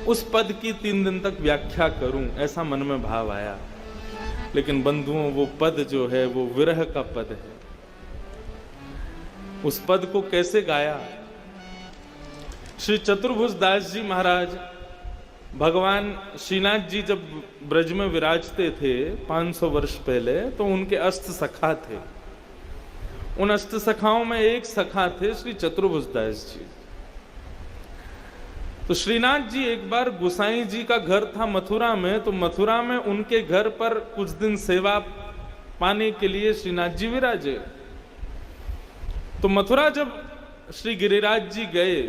उस पद की 3 दिन तक व्याख्या करूं, ऐसा मन में भाव आया। लेकिन बंधुओं, वो पद जो है वो विरह का पद है। उस पद को कैसे गाया? श्री चतुर्भुज दास जी महाराज, भगवान श्रीनाथ जी जब ब्रज में विराजते थे 500 वर्ष पहले, तो उनके अष्ट सखा थे। उन अष्ट सखाओं में एक सखा थे श्री चतुर्भुज दास जी। तो श्रीनाथ जी एक बार गोसाई जी का घर था मथुरा में, तो मथुरा में उनके घर पर कुछ दिन सेवा पाने के लिए श्रीनाथ जी विराजे। तो मथुरा जब श्री गिरिराज जी गए,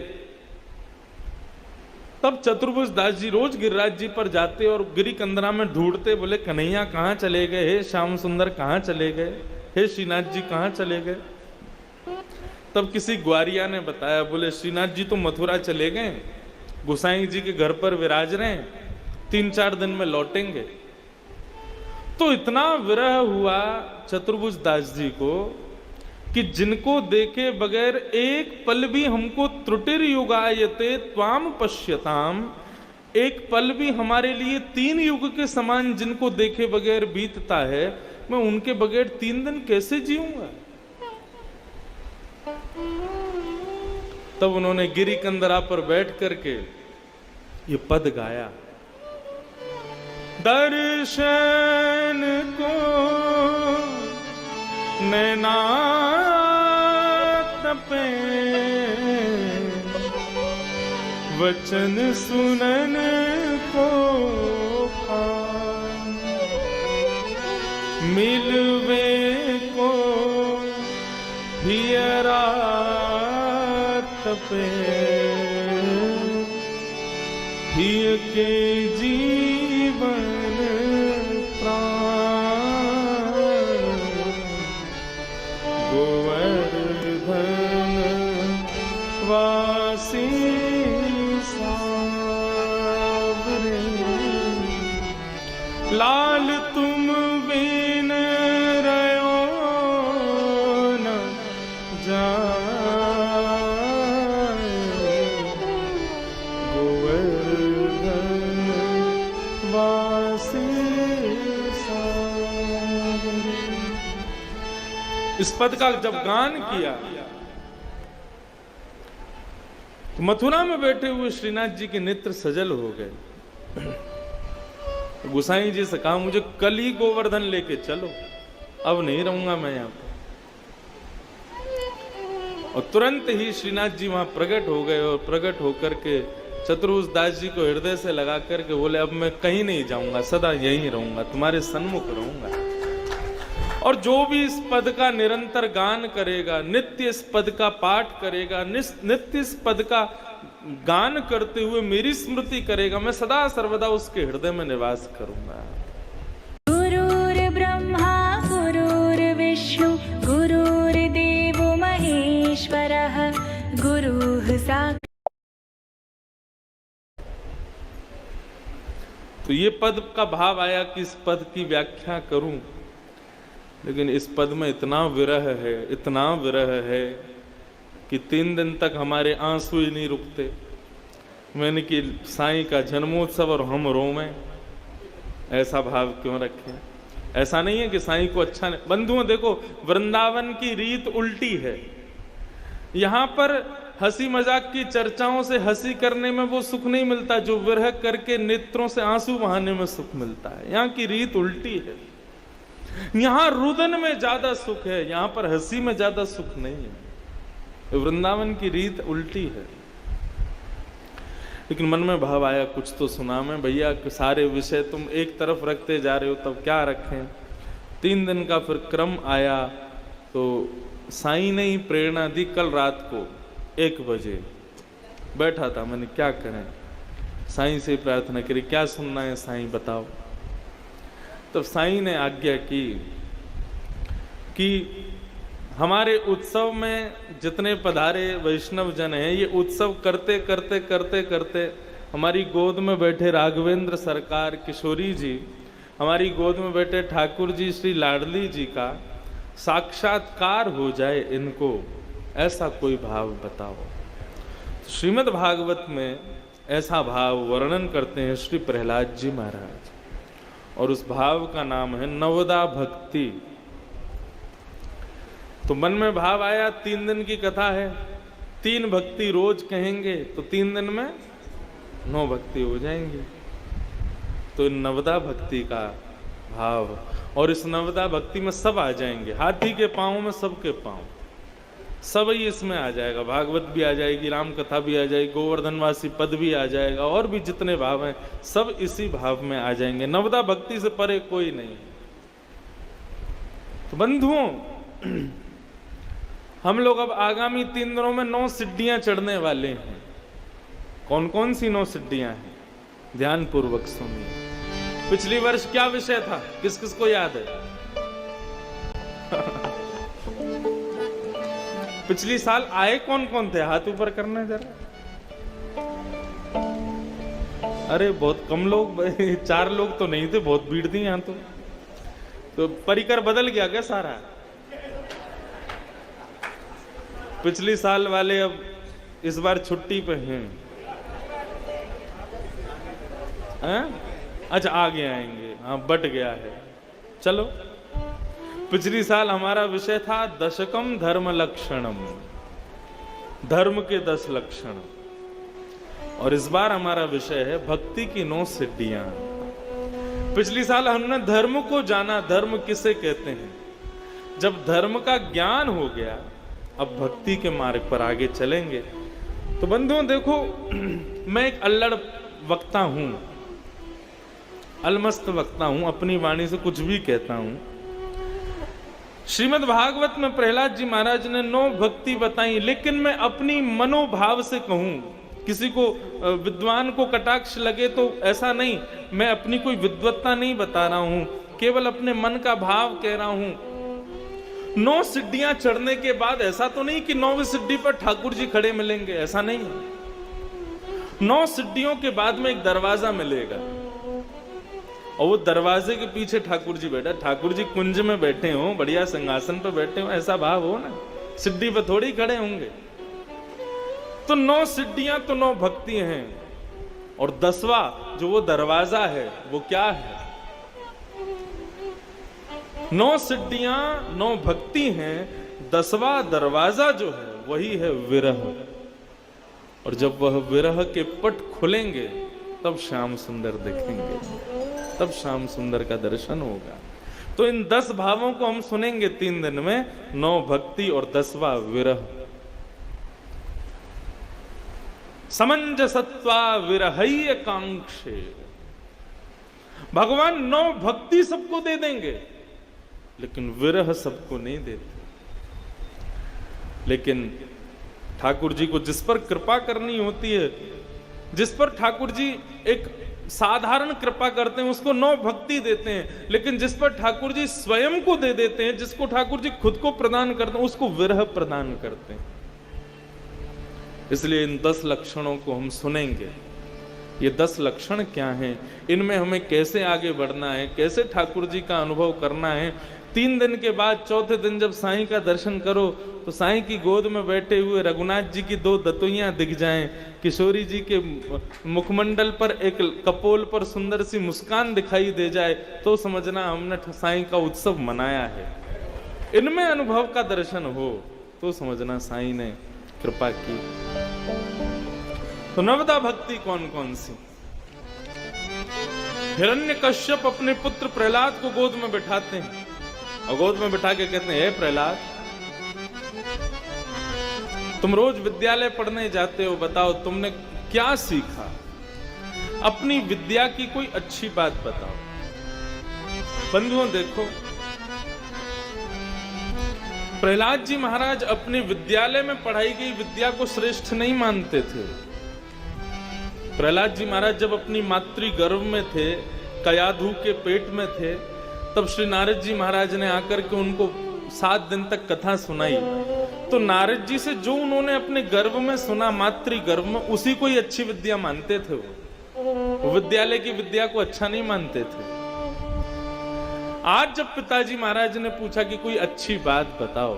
तब चतुर्भुज दास जी रोज गिरिराज जी पर जाते और गिरी कंदरा में ढूंढते, बोले कन्हैया कहाँ चले गए, हे श्याम सुंदर कहाँ चले गए, हे श्रीनाथ जी कहाँ चले गए। तब किसी ग्वारिया ने बताया, बोले श्रीनाथ जी तो मथुरा चले गए, गोसाई जी के घर पर विराज रहे हैं, 3-4 दिन में लौटेंगे। तो इतना विरह हुआ चतुर्भुज दास जी को कि जिनको देखे बगैर एक पल भी हमको त्रुटिर्युगायते त्वाम पश्यताम, एक पल भी हमारे लिए 3 युग के समान जिनको देखे बगैर बीतता है, मैं उनके बगैर 3 दिन कैसे जीऊंगा। तब उन्होंने गिरी कंदरा पर बैठ करके ये पद गाया। दर्शन को नैना तपे, वचन सुनन को मिलवे को हियरा तपे, हिय के जीवन वासी सावरे, लाल तुम बिन रहो न जाए, गोवर्धन वासी सावरे। इस पद का जब गान किया तो मथुरा में बैठे हुए श्रीनाथ जी के नेत्र सजल हो गए। गोसाई जी से कहा, मुझे कल ही गोवर्धन लेके चलो, अब नहीं रहूंगा मैं यहाँ पर। और तुरंत ही श्रीनाथ जी वहां प्रकट हो गए और प्रकट होकर के चतुर्भुज दास जी को हृदय से लगा करके बोले, अब मैं कहीं नहीं जाऊंगा, सदा यहीं रहूंगा, तुम्हारे सन्मुख रहूंगा। और जो भी इस पद का निरंतर गान करेगा, नित्य इस पद का पाठ करेगा, नित्य इस पद का गान करते हुए मेरी स्मृति करेगा, मैं सदा सर्वदा उसके हृदय में निवास करूंगा। गुरुर्ब्रह्मा गुरुर्विष्णु गुरुर्देवो महेश्वरः, गुरुः साक्षात्। तो ये पद का भाव आया कि इस पद की व्याख्या करूं, लेकिन इस पद में इतना विरह है, इतना विरह है कि 3 दिन तक हमारे आंसू ही नहीं रुकते। मैंने कि साईं का जन्मोत्सव और हम रोवें, ऐसा भाव क्यों रखें। ऐसा नहीं है कि साईं को अच्छा नहीं। बंधुओं देखो, वृंदावन की रीत उल्टी है। यहाँ पर हंसी मजाक की चर्चाओं से हंसी करने में वो सुख नहीं मिलता जो विरह करके नेत्रों से आंसू बहाने में सुख मिलता है। यहाँ की रीत उल्टी है। यहाँ रुदन में ज्यादा सुख है, यहाँ पर हंसी में ज्यादा सुख नहीं है। वृंदावन की रीत उल्टी है। लेकिन मन में भाव आया, कुछ तो सुना मैं भैया, सारे विषय तुम एक तरफ रखते जा रहे हो, तब क्या रखें। 3 दिन का फिर क्रम आया, तो साईं ने ही प्रेरणा दी। कल रात को 1 बजे बैठा था, मैंने क्या करें, साईं से प्रार्थना करी, क्या सुनना है साईं बताओ। तब साईं ने आज्ञा की कि हमारे उत्सव में जितने पधारे वैष्णव जन हैं, ये उत्सव करते करते करते करते हमारी गोद में बैठे राघवेंद्र सरकार किशोरी जी, हमारी गोद में बैठे ठाकुर जी श्री लाडली जी का साक्षात्कार हो जाए इनको, ऐसा कोई भाव बताओ। श्रीमद् भागवत में ऐसा भाव वर्णन करते हैं श्री प्रहलाद जी महाराज, और उस भाव का नाम है नवदा भक्ति। तो मन में भाव आया, 3 दिन की कथा है, 3 भक्ति रोज कहेंगे तो 3 दिन में 9 भक्ति हो जाएंगी। तो नवदा भक्ति का भाव, और इस नवदा भक्ति में सब आ जाएंगे, हाथी के पांव में सबके पांव, सब ही इसमें आ जाएगा। भागवत भी आ जाएगी, राम कथा भी आ जाएगी, गोवर्धनवासी पद भी आ जाएगा, और भी जितने भाव हैं सब इसी भाव में आ जाएंगे। नवदा भक्ति से परे कोई नहीं। तो बंधुओं, हम लोग अब आगामी 3 दिनों में 9 सिद्धियां चढ़ने वाले हैं। कौन कौन सी 9 सिद्धियां हैं? ध्यान पूर्वक सुनिए। पिछली वर्ष क्या विषय था, किस किस को याद है? पिछली साल आए कौन कौन थे? हाथ ऊपर करना जरा। अरे बहुत कम लोग, 4 लोग तो नहीं थे, बहुत भीड़ थी यहां। तो परिकर बदल गया क्या सारा? पिछली साल वाले अब इस बार छुट्टी पे हैं? अच्छा, आगे आएंगे। हाँ, बट गया है। चलो, पिछली साल हमारा विषय था दशकम धर्म लक्षणम, धर्म के 10 लक्षण, और इस बार हमारा विषय है भक्ति की 9 सिद्धियां। पिछली साल हमने धर्म को जाना, धर्म किसे कहते हैं। जब धर्म का ज्ञान हो गया, अब भक्ति के मार्ग पर आगे चलेंगे। तो बंधुओं देखो, मैं एक अल्लड़ वक्ता हूं, अलमस्त वक्ता हूं, अपनी वाणी से कुछ भी कहता हूं। श्रीमद् भागवत में प्रहलाद जी महाराज ने 9 भक्ति बताई, लेकिन मैं अपनी मनोभाव से कहूं, किसी को विद्वान को कटाक्ष लगे तो ऐसा नहीं, मैं अपनी कोई विद्वत्ता नहीं बता रहा हूं, केवल अपने मन का भाव कह रहा हूं। 9 सिद्धियां चढ़ने के बाद ऐसा तो नहीं कि 9वीं सिद्धि पर ठाकुर जी खड़े मिलेंगे, ऐसा नहीं। 9 सिद्धियों के बाद में एक दरवाजा मिलेगा, और वो दरवाजे के पीछे ठाकुर जी बैठा। ठाकुर जी कुंज में बैठे हो, बढ़िया सिंहासन पर बैठे हो, ऐसा भाव हो ना, सिद्धि पर थोड़ी खड़े होंगे। तो 9 सिद्धियां तो 9 भक्ति हैं, और 10वां जो वो दरवाजा है वो क्या है? 9 सिद्धियां 9 भक्ति हैं, 10वां दरवाजा जो है वही है विरह। और जब वह विरह के पट खुलेंगे तब श्याम सुंदर दिखेंगे, तब श्याम सुंदर का दर्शन होगा। तो इन 10 भावों को हम सुनेंगे 3 दिन में, 9 भक्ति और 10वां विरह। समंजसत्वा विरहय कांक्षे। भगवान 9 भक्ति सबको दे देंगे, लेकिन विरह सबको नहीं देते। लेकिन ठाकुर जी को जिस पर कृपा करनी होती है, जिस पर ठाकुर जी एक साधारण कृपा करते हैं, उसको 9 भक्ति देते हैं। लेकिन जिस पर ठाकुर जी स्वयं को दे देते हैं, जिसको ठाकुर जी खुद को प्रदान करते हैं, उसको विरह प्रदान करते हैं। इसलिए इन 10 लक्षणों को हम सुनेंगे। ये 10 लक्षण क्या हैं, इनमें हमें कैसे आगे बढ़ना है, कैसे ठाकुर जी का अनुभव करना है। 3 दिन के बाद 4थे दिन जब साईं का दर्शन करो तो साईं की गोद में बैठे हुए रघुनाथ जी की 2 दतुइयां दिख जाएं, किशोरी जी के मुखमंडल पर एक कपोल पर सुंदर सी मुस्कान दिखाई दे जाए, तो समझना हमने साईं का उत्सव मनाया है। इनमें अनुभव का दर्शन हो तो समझना साईं ने कृपा की। तो नवदा भक्ति कौन कौन सी? हिरण्यकश्यप अपने पुत्र प्रहलाद को गोद में बैठाते हैं, और गोद में बैठा के कहते हैं, हे प्रहलाद, तुम रोज विद्यालय पढ़ने जाते हो, बताओ तुमने क्या सीखा? अपनी विद्या की कोई अच्छी बात बताओ। बंधुओं देखो, प्रहलाद जी महाराज अपने विद्यालय में पढ़ाई गई विद्या को श्रेष्ठ नहीं मानते थे। प्रहलाद जी महाराज जब अपनी मातृ गर्भ में थे, कयाधु के पेट में थे, तब श्री नारद जी महाराज ने आकर के उनको 7 दिन तक कथा सुनाई। तो नारद जी से जो उन्होंने अपने गर्भ में सुना, मातृ गर्भ में, उसी को ही अच्छी विद्या मानते थे। वो विद्यालय की विद्या को अच्छा नहीं मानते थे। आज जब पिताजी महाराज ने पूछा कि कोई अच्छी बात बताओ,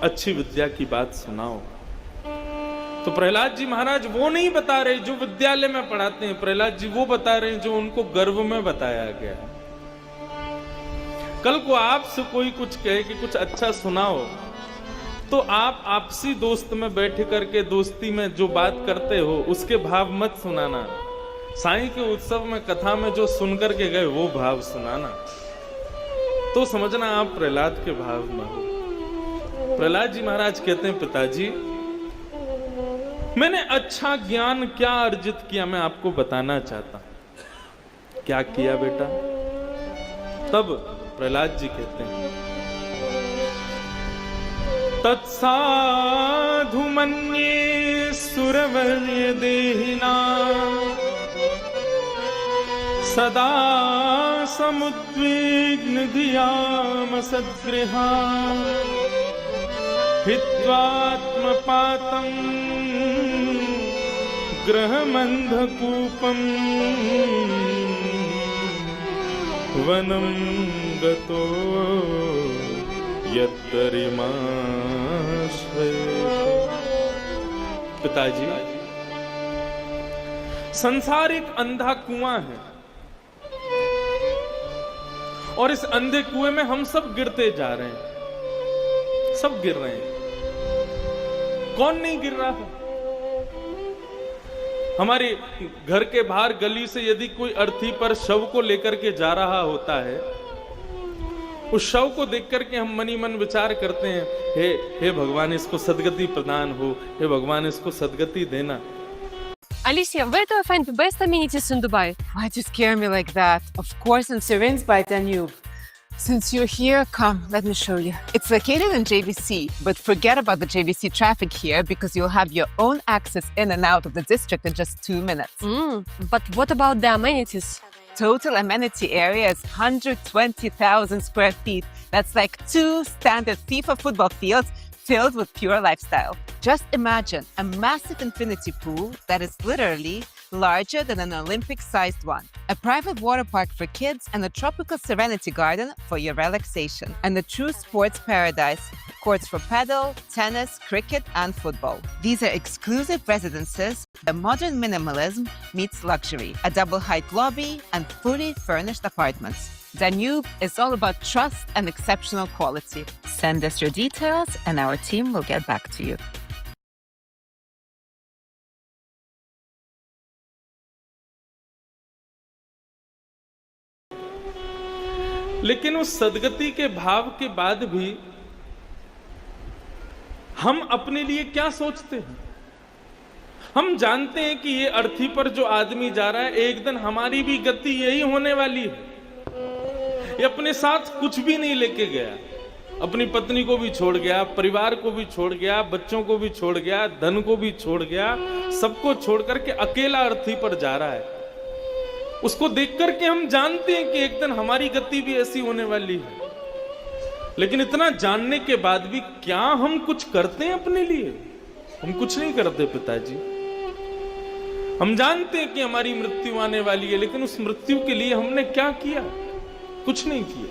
अच्छी विद्या की बात सुनाओ, तो प्रहलाद जी महाराज वो नहीं बता रहे जो विद्यालय में पढ़ाते हैं, प्रहलाद जी वो बता रहे हैं जो उनको गर्भ में बताया गया। कल को आपसे कोई कुछ कहे कि कुछ अच्छा सुनाओ, तो आप आपसी दोस्त में बैठ करके दोस्ती में जो बात करते हो उसके भाव मत सुनाना। साईं के उत्सव में कथा में जो सुन करके गए वो भाव सुनाना, तो समझना आप प्रहलाद के भाव में हो। प्रहलाद जी महाराज कहते हैं, पिताजी मैंने अच्छा ज्ञान क्या अर्जित किया मैं आपको बताना चाहता। क्या किया बेटा? तब प्रहलाद जी कहते हैं, तत्साधु मन्ये सुरवर्य देहिना सदा समुद्विग्न धियाम सद्गृहा हित्वात्मपातं गृहमन्धकूपं वनं गतो यत्तरिमाश्रयेत। पिताजी, संसार एक अंधा कुआं है और इस अंधे कुएं में हम सब गिरते जा रहे हैं, सब गिर रहे हैं। कौन नहीं गिर रहा है? हमारे घर के बाहर गली से यदि कोई अर्थी पर शव को लेकर के जा रहा होता है, उस शव को देख करके हम मनी मन विचार करते हैं, हे भगवान इसको सदगति प्रदान हो, हे भगवान इसको सदगति देना। Alicia, where do I find the best amenities in Dubai? Why'd you scare me like that? Of course in Sirens by Danube. Since you're here, come, let me show you. It's located in JVC, but forget about the JVC traffic here because you'll have your own access in and out of the district in just 2 minutes. But what about the amenities? Total amenity area is 120,000 square feet. That's like 2 standard FIFA football fields filled with pure lifestyle. Just imagine a massive infinity pool that is literally larger than an Olympic-sized one. A private water park for kids and a tropical serenity garden for your relaxation. And a true sports paradise. Courts for paddle, tennis, cricket, and football. These are exclusive residences where modern minimalism meets luxury. A double-height lobby and fully furnished apartments. Danube is all about trust and exceptional quality. Send us your details and our team will get back to you. लेकिन उस सदगति के भाव के बाद भी हम अपने लिए क्या सोचते हैं? हम जानते हैं कि ये अर्थी पर जो आदमी जा रहा है एक दिन हमारी भी गति यही होने वाली है। ये अपने साथ कुछ भी नहीं लेके गया, अपनी पत्नी को भी छोड़ गया, परिवार को भी छोड़ गया, बच्चों को भी छोड़ गया, धन को भी छोड़ गया, सबको छोड़ करके अकेला अर्थी पर जा रहा है। उसको देख करके हम जानते हैं कि एक दिन हमारी गति भी ऐसी होने वाली है, लेकिन इतना जानने के बाद भी क्या हम कुछ करते हैं अपने लिए? हम कुछ नहीं करते पिताजी। हम जानते हैं कि हमारी मृत्यु आने वाली है, लेकिन उस मृत्यु के लिए हमने क्या किया? कुछ नहीं किया।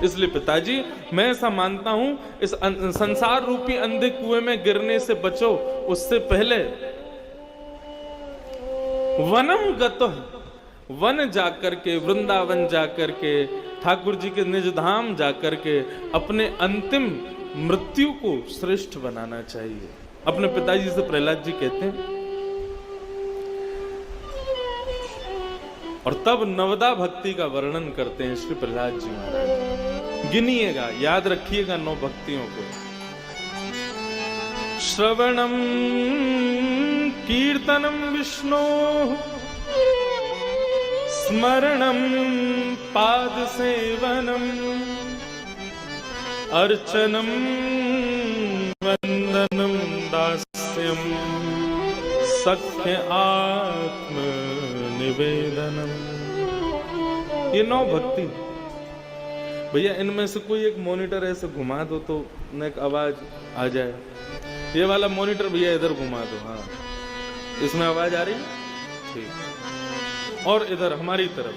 इसलिए पिताजी मैं ऐसा मानता हूं, इस संसार रूपी अंधे कुएं में गिरने से बचो, उससे पहले वनम गतो, वन जाकर के, वृंदावन जाकर के, ठाकुर जी के निज धाम जाकर के अपने अंतिम मृत्यु को श्रेष्ठ बनाना चाहिए। अपने पिताजी से प्रहलाद जी कहते हैं। और तब नवदा भक्ति का वर्णन करते हैं श्री प्रहलाद जी महाराज। गिनिएगा, याद रखिएगा 9 भक्तियों को। श्रवणम कीर्तनम विष्णु, स्मरणं पाद सेवनम, अर्चनम वंदनम दास्यम, सख्य आत्म निवेदनम। ये 9 भक्ति। भैया इनमें से कोई एक मॉनिटर ऐसे घुमा दो तो एक आवाज आ जाए। ये वाला मॉनिटर भैया इधर घुमा दो। हाँ, इसमें आवाज आ रही है? ठीक। और इधर हमारी तरफ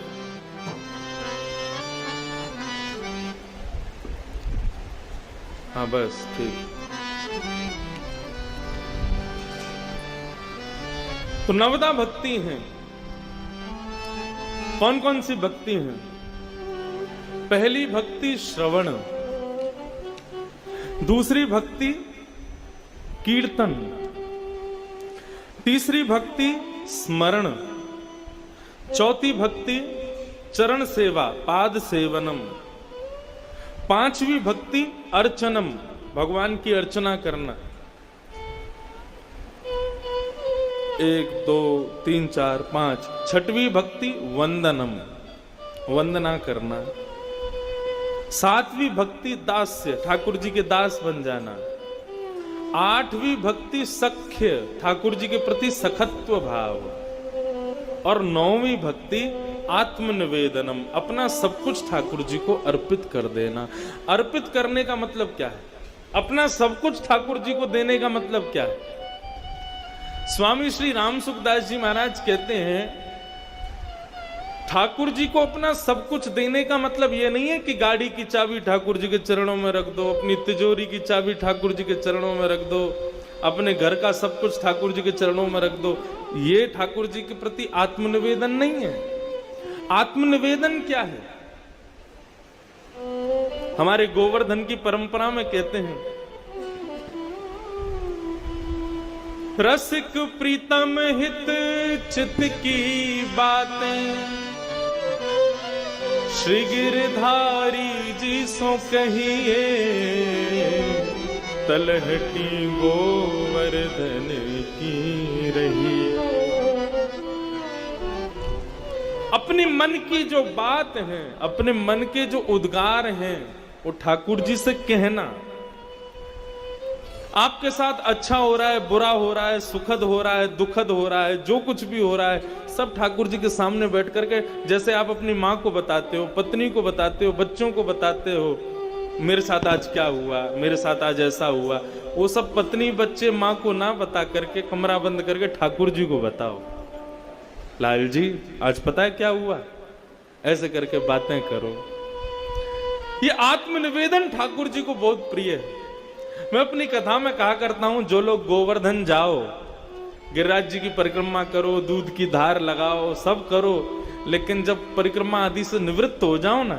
हाँ, बस ठीक। तो नवदा भक्ति हैं। कौन कौन सी भक्ति हैं? पहली भक्ति श्रवण, दूसरी भक्ति कीर्तन, तीसरी भक्ति स्मरण, चौथी भक्ति चरण सेवा पाद सेवनम, पांचवी भक्ति अर्चनम भगवान की अर्चना करना। 1 2 3 4 5। छठवीं भक्ति वंदनम वंदना करना। सातवीं भक्ति दास्य ठाकुर जी के दास बन जाना। आठवीं भक्ति सख्य ठाकुर जी के प्रति सखत्व भाव। और नौवीं भक्ति आत्मनिवेदनम अपना सब कुछ ठाकुर जी को अर्पित कर देना। अर्पित करने का मतलब क्या है? अपना सब कुछ ठाकुर जी को देने का मतलब क्या है? स्वामी श्री राम सुखदास जी महाराज कहते हैं ठाकुर जी को अपना सब कुछ देने का मतलब यह नहीं है कि गाड़ी की चाबी ठाकुर जी के चरणों में रख दो, अपनी तिजोरी की चाबी ठाकुर जी के चरणों में रख दो, अपने घर का सब कुछ ठाकुर जी के चरणों में रख दो। ये ठाकुर जी के प्रति आत्मनिवेदन नहीं है। आत्मनिवेदन क्या है? हमारे गोवर्धन की परंपरा में कहते हैं रसिक प्रीतम हित चित की बातें श्री गिरधारी जी सो कहिए, तलहटी गोवर्धन की रही। अपने मन की जो बात है, अपने मन के जो उद्गार हैं, वो ठाकुर जी से कहना। आपके साथ अच्छा हो रहा है, बुरा हो रहा है, सुखद हो रहा है, दुखद हो रहा है, जो कुछ भी हो रहा है, सब ठाकुर जी के सामने बैठ करके, जैसे आप अपनी माँ को बताते हो, पत्नी को बताते हो, बच्चों को बताते हो, मेरे साथ आज क्या हुआ, मेरे साथ आज ऐसा हुआ, वो सब पत्नी बच्चे माँ को ना बता करके कमरा बंद करके ठाकुर जी को बताओ। लाल जी आज पता है क्या हुआ, ऐसे करके बातें करो। ये आत्मनिवेदन ठाकुर जी को बहुत प्रिय है। मैं अपनी कथा में कहा करता हूं, जो लोग गोवर्धन जाओ, गिरिराज जी की परिक्रमा करो, दूध की धार लगाओ, सब करो, लेकिन जब परिक्रमा आदि से निवृत्त हो जाओ ना,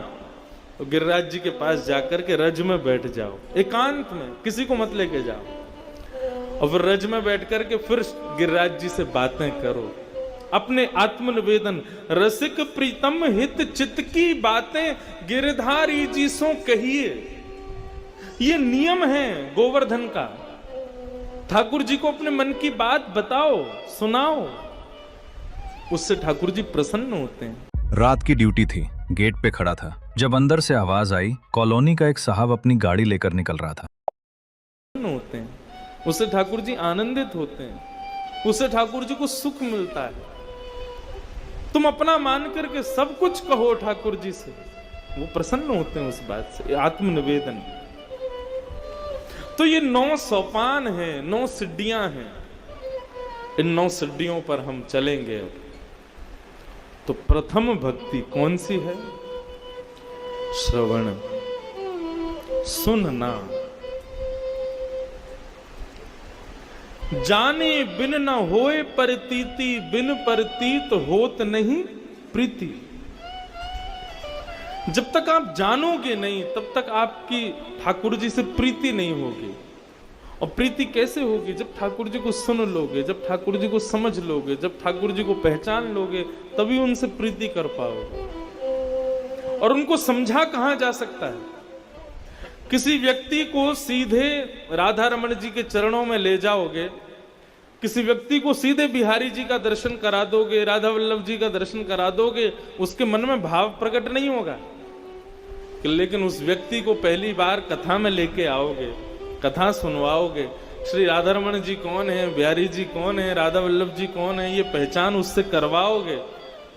तो गिरिराज जी के पास जाकर के रज में बैठ जाओ, एकांत में, किसी को मत लेके जाओ, और फिर रज में बैठ करके फिर गिरिराज जी से बातें करो। अपने आत्मनिवेदन, रसिक प्रीतम हित चित्त की बातें गिरधारी जी सो कहिए। ये नियम है गोवर्धन का। ठाकुर जी को अपने मन की बात बताओ, सुनाओ, उससे ठाकुर जी प्रसन्न होते हैं। रात की ड्यूटी थी, गेट पे खड़ा था जब अंदर से आवाज आई, कॉलोनी का एक साहब अपनी गाड़ी लेकर निकल रहा था। होते हैं, उससे ठाकुर जी आनंदित होते हैं, उससे ठाकुर जी को सुख मिलता है। तुम अपना मान करके सब कुछ कहो ठाकुर जी से, वो प्रसन्न होते हैं उस बात से। आत्मनिवेदन। तो ये 9 सोपान हैं, 9 सिद्धियां हैं। इन 9 सिद्धियों पर हम चलेंगे। तो प्रथम भक्ति कौन सी है? श्रवण, सुनना। जाने बिन न होए परतीति, बिन परतीत होत नहीं प्रीति। जब तक आप जानोगे नहीं, तब तक आपकी ठाकुर जी से प्रीति नहीं होगी। और प्रीति कैसे होगी? जब ठाकुर जी को सुन लोगे, जब ठाकुर जी को समझ लोगे, जब ठाकुर जी को पहचान लोगे, तभी उनसे प्रीति कर पाओगे। और उनको समझा कहां जा सकता है? किसी व्यक्ति को सीधे राधा रमण जी के चरणों में ले जाओगे, किसी व्यक्ति को सीधे बिहारी जी का दर्शन करा दोगे, राधा वल्लभ जी का दर्शन करा दोगे, उसके मन में भाव प्रकट नहीं होगा। लेकिन उस व्यक्ति को पहली बार कथा में लेके आओगे, कथा सुनवाओगे, श्री राधा रमण जी कौन है, बिहारी जी कौन है, राधा वल्लभ जी कौन है, ये पहचान उससे करवाओगे।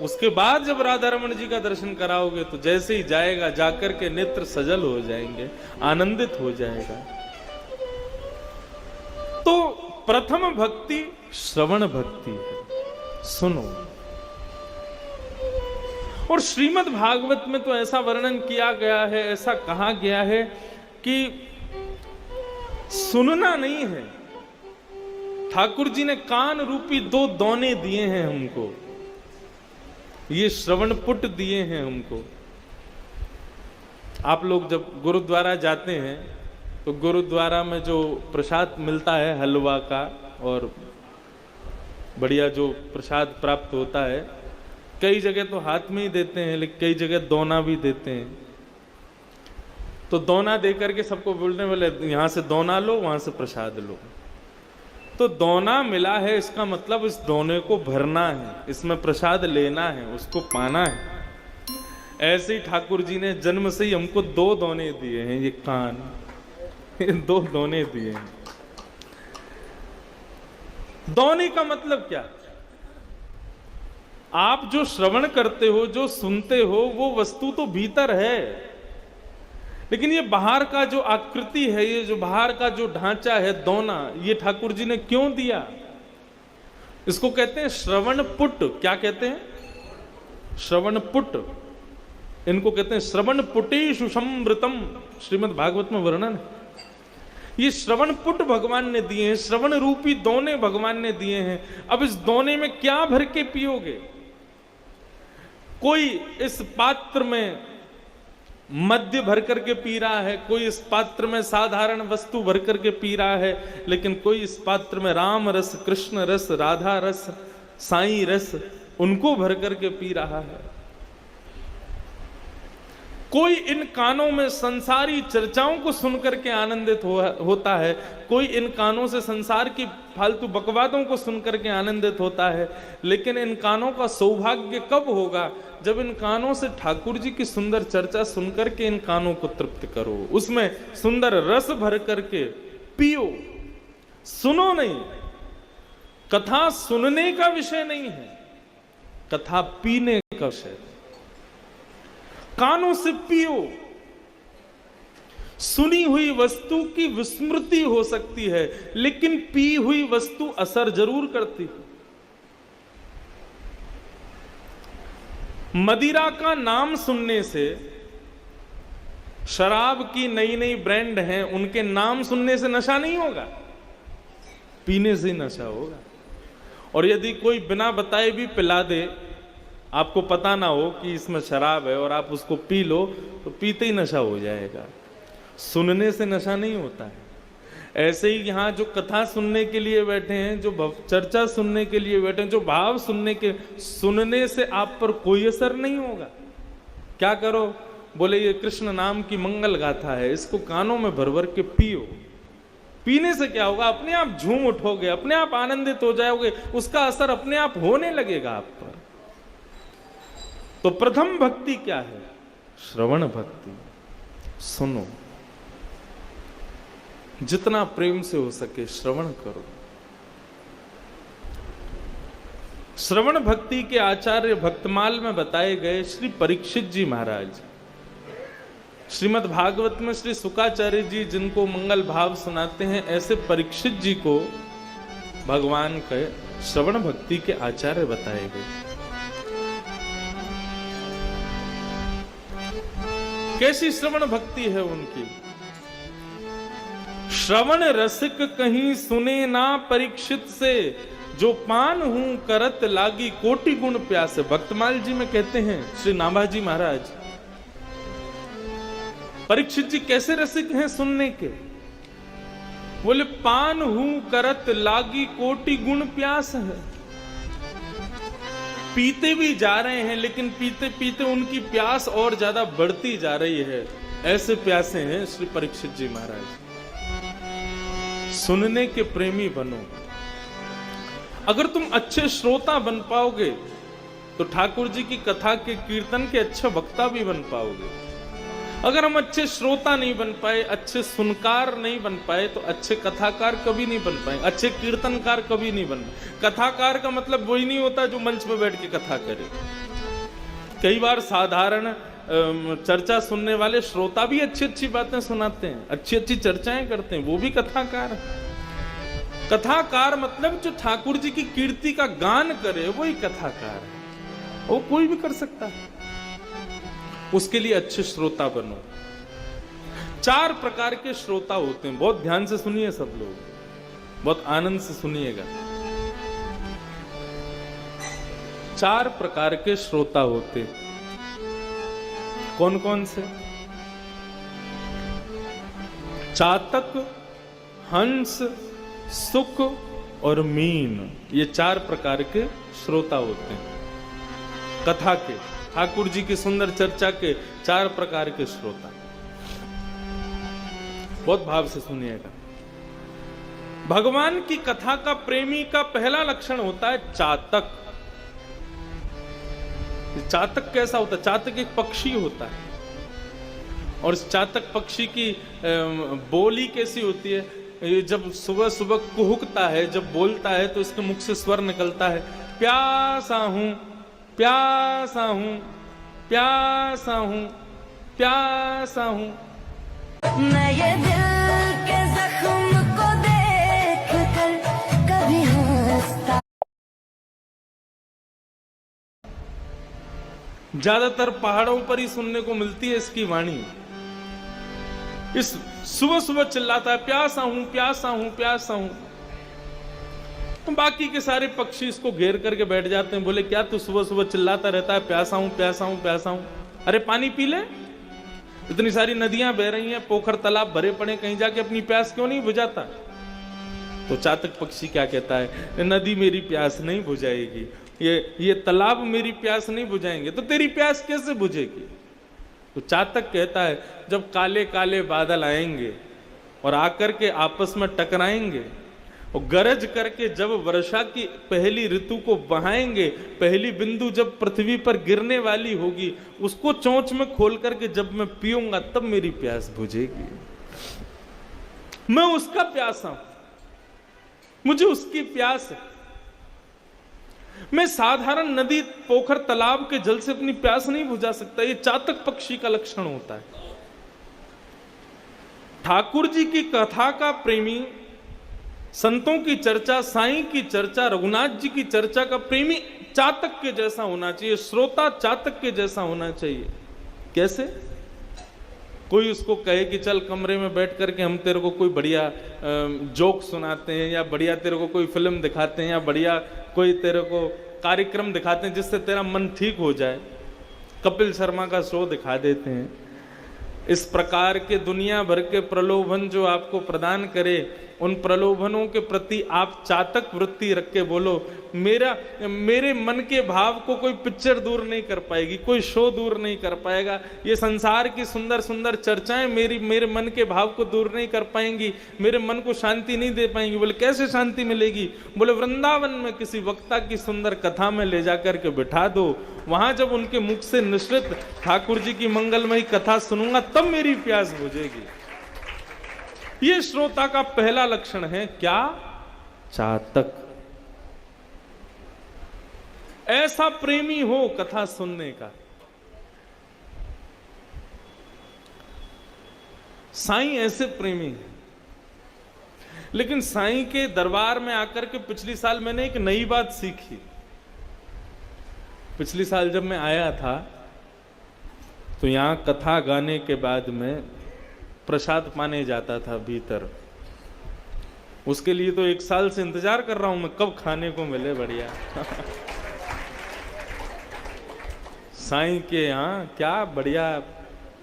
उसके बाद जब राधा रमण जी का दर्शन कराओगे, तो जैसे ही जाएगा, जाकर के नेत्र सजल हो जाएंगे, आनंदित हो जाएगा। तो प्रथम भक्ति श्रवण भक्ति है, सुनो। और श्रीमद् भागवत में तो ऐसा वर्णन किया गया है, ऐसा कहा गया है कि सुनना नहीं है, ठाकुर जी ने कान रूपी 2 दोने दिए हैं हमको, ये श्रवण पुट दिए हैं हमको। आप लोग जब गुरुद्वारा जाते हैं तो गुरुद्वारा में जो प्रसाद मिलता है हलवा का और बढ़िया जो प्रसाद प्राप्त होता है, कई जगह तो हाथ में ही देते हैं, लेकिन कई जगह दोना भी देते हैं। तो दोना दे करके सबको बोलने वाले यहाँ से दोना लो, वहाँ से प्रसाद लो। तो दोना मिला है, इसका मतलब इस दोने को भरना है, इसमें प्रसाद लेना है, उसको पाना है। ऐसे ही ठाकुर जी ने जन्म से ही हमको 2 दोने दिए हैं, ये कान, ये 2 दोने दिए हैं। दोने का मतलब क्या? आप जो श्रवण करते हो, जो सुनते हो, वो वस्तु तो भीतर है, लेकिन ये बाहर का जो आकृति है, ये जो बाहर का जो ढांचा है दोना, ये ठाकुर जी ने क्यों दिया? इसको कहते हैं श्रवण पुट। क्या कहते हैं? श्रवण पुट। इनको कहते हैं श्रवण पुटेषु समृतम, श्रीमद् भागवत में वर्णन है। ये श्रवण पुट भगवान ने दिए हैं, श्रवण रूपी दोने भगवान ने दिए हैं। अब इस दोने में क्या भर के पियोगे? कोई इस पात्र में मद्य भर करके पी रहा है, कोई इस पात्र में साधारण वस्तु भर करके पी रहा है, लेकिन कोई इस पात्र में राम रस, कृष्ण रस, राधा रस, साईं रस, उनको भर करके पी रहा है। कोई इन कानों में संसारी चर्चाओं को सुनकर के आनंदित होता है, कोई इन कानों से संसार की फालतू बकवादों को सुनकर के आनंदित होता है। लेकिन इन कानों का सौभाग्य कब होगा? जब इन कानों से ठाकुर जी की सुंदर चर्चा सुनकर के इन कानों को तृप्त करो, उसमें सुंदर रस भर करके पियो। सुनो नहीं, कथा सुनने का विषय नहीं है, कथा पीने का विषय। कानों से पियो। सुनी हुई वस्तु की विस्मृति हो सकती है, लेकिन पी हुई वस्तु असर जरूर करती है। मदिरा का नाम सुनने से, शराब की नई नई ब्रांड हैं, उनके नाम सुनने से नशा नहीं होगा, पीने से नशा होगा। और यदि कोई बिना बताए भी पिला दे, आपको पता ना हो कि इसमें शराब है और आप उसको पी लो, तो पीते ही नशा हो जाएगा। सुनने से नशा नहीं होता है। ऐसे ही यहाँ जो कथा सुनने के लिए बैठे हैं, जो चर्चा सुनने के लिए बैठे हैं, जो भाव सुनने से आप पर कोई असर नहीं होगा। क्या करो? बोले ये कृष्ण नाम की मंगल गाथा है, इसको कानों में भर भर के पियो। पीने से क्या होगा? अपने आप झूम उठोगे, अपने आप आनंदित हो जाओगे, उसका असर अपने आप होने लगेगा आप पर। तो प्रथम भक्ति क्या है? श्रवण भक्ति। सुनो, जितना प्रेम से हो सके श्रवण करो। श्रवण भक्ति के आचार्य भक्तमाल में बताए गए श्री परीक्षित जी महाराज, श्रीमद् भागवत में श्री शुकाचार्य जी जिनको मंगल भाव सुनाते हैं, ऐसे परीक्षित जी को भगवान के श्रवण भक्ति के आचार्य बताए गए। कैसी श्रवण भक्ति है उनकी? श्रवण रसिक कहीं सुने ना परीक्षित से, जो पान हूं करत लागी कोटि गुण प्यासे। भक्तमाल जी में कहते हैं श्री नाभाजी महाराज, परीक्षित जी कैसे रसिक हैं सुनने के? बोले पान हूं करत लागी कोटि गुण प्यास है। पीते भी जा रहे हैं, लेकिन पीते पीते उनकी प्यास और ज्यादा बढ़ती जा रही है। ऐसे प्यासे हैं श्री परीक्षित जी महाराज। सुनने के प्रेमी बनो। अगर तुम अच्छे श्रोता बन पाओगे तो ठाकुर जी की कथा के कीर्तन के अच्छे वक्ता भी बन पाओगे। अगर हम अच्छे श्रोता नहीं बन पाए, अच्छे सुनकार नहीं बन पाए, तो अच्छे कथाकार कभी नहीं बन पाए, अच्छे कीर्तनकार कभी नहीं बन पाए। कथाकार का मतलब वही नहीं होता जो मंच पर बैठ के कथा करे। कई बार साधारण चर्चा सुनने वाले श्रोता भी अच्छी अच्छी बातें सुनाते हैं, अच्छी अच्छी चर्चाएं करते हैं, वो भी कथाकार है। कथाकार मतलब जो ठाकुर जी की कीर्ति का गान करे, वही कथाकार है। वो कोई भी कर सकता है। उसके लिए अच्छे श्रोता बनो। 4 प्रकार के श्रोता होते हैं, बहुत ध्यान से सुनिए सब लोग। बहुत आनंद से सुनिएगा। 4 प्रकार के श्रोता होते। कौन कौन से? चातक, हंस, सुक और मीन। ये 4 प्रकार के श्रोता होते हैं कथा के, ठाकुर जी की सुंदर चर्चा के 4 प्रकार के श्रोता। बहुत भाव से सुनिएगा। भगवान की कथा का प्रेमी का पहला लक्षण होता है चातक। चातक कैसा होता है? चातक एक पक्षी होता है, और इस चातक पक्षी की बोली कैसी होती है? ये जब सुबह सुबह कुहुकता है, जब बोलता है तो इसके मुख से स्वर निकलता है, प्यासा हूं, प्यासा हूं, प्यासा हूं, प्यासा हूं। मैं ये दिल के जख्म को देख कर कभी हंसता। ज्यादातर पहाड़ों पर ही सुनने को मिलती है इसकी वाणी। इस सुबह सुबह चिल्लाता है, प्यासा हूं, प्यासा हूं, प्यासा हूं। तो बाकी के सारे पक्षी इसको घेर करके बैठ जाते हैं, बोले क्या तू सुबह सुबह चिल्लाता रहता है, प्यासा हूं, प्यासा हूं, प्यासा हूं। अरे पानी पी ले, इतनी सारी नदियां बह रही हैं, पोखर तालाब भरे पड़े, कहीं जाके अपनी प्यास क्यों नहीं बुझाता? तो चातक पक्षी क्या कहता है, नदी मेरी प्यास नहीं बुझाएगी, ये तालाब मेरी प्यास नहीं बुझाएंगे, तो तेरी प्यास कैसे बुझेगी? तो चातक कहता है, जब काले काले बादल आएंगे और आकर के आपस में टकराएंगे और गरज करके जब वर्षा की पहली ऋतु को बहाएंगे, पहली बिंदु जब पृथ्वी पर गिरने वाली होगी, उसको चोंच में खोल करके जब मैं पीऊंगा तब मेरी प्यास बुझेगी। मैं उसका प्यासा हूं, मुझे उसकी प्यास है। मैं साधारण नदी, पोखर, तालाब के जल से अपनी प्यास नहीं बुझा सकता। ये चातक पक्षी का लक्षण होता है। ठाकुर जी की कथा का प्रेमी, संतों की चर्चा, साईं की चर्चा, रघुनाथ जी की चर्चा का प्रेमी चातक के जैसा होना चाहिए, श्रोता चातक के जैसा होना चाहिए। कैसे? कोई उसको कहे कि चल कमरे में बैठ करके हम तेरे को कोई बढ़िया जोक सुनाते हैं, या बढ़िया तेरे को कोई फिल्म दिखाते हैं, या बढ़िया कोई तेरे को कार्यक्रम दिखाते हैं जिससे तेरा मन ठीक हो जाए, कपिल शर्मा का शो दिखा देते हैं। इस प्रकार के दुनिया भर के प्रलोभन जो आपको प्रदान करे, उन प्रलोभनों के प्रति आप चातक वृत्ति रख के बोलो, मेरे मन के भाव को कोई पिक्चर दूर नहीं कर पाएगी, कोई शो दूर नहीं कर पाएगा, ये संसार की सुंदर सुंदर चर्चाएं मेरे मन के भाव को दूर नहीं कर पाएंगी, मेरे मन को शांति नहीं दे पाएंगी। बोले कैसे शांति मिलेगी? बोले वृंदावन में किसी वक्ता की सुंदर कथा में ले जाकर के बिठा दो, वहां जब उनके मुख से निश्चित ठाकुर जी की मंगलमयी कथा सुनूंगा तब मेरी प्यास बुझेगी। ये श्रोता का पहला लक्षण है। क्या? चातक। ऐसा प्रेमी हो कथा सुनने का। साईं ऐसे प्रेमी है। लेकिन साईं के दरबार में आकर के पिछली साल मैंने एक नई बात सीखी। पिछली साल जब मैं आया था तो यहां कथा गाने के बाद में प्रसाद पाने जाता था भीतर। उसके लिए तो 1 साल से इंतजार कर रहा हूं मैं, कब खाने को मिले बढ़िया। साईं के यहाँ क्या बढ़िया।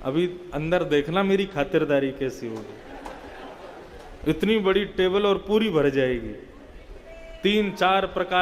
अभी अंदर देखना मेरी खातिरदारी कैसी होगी। इतनी बड़ी टेबल और पूरी भर जाएगी। 3-4 प्रकार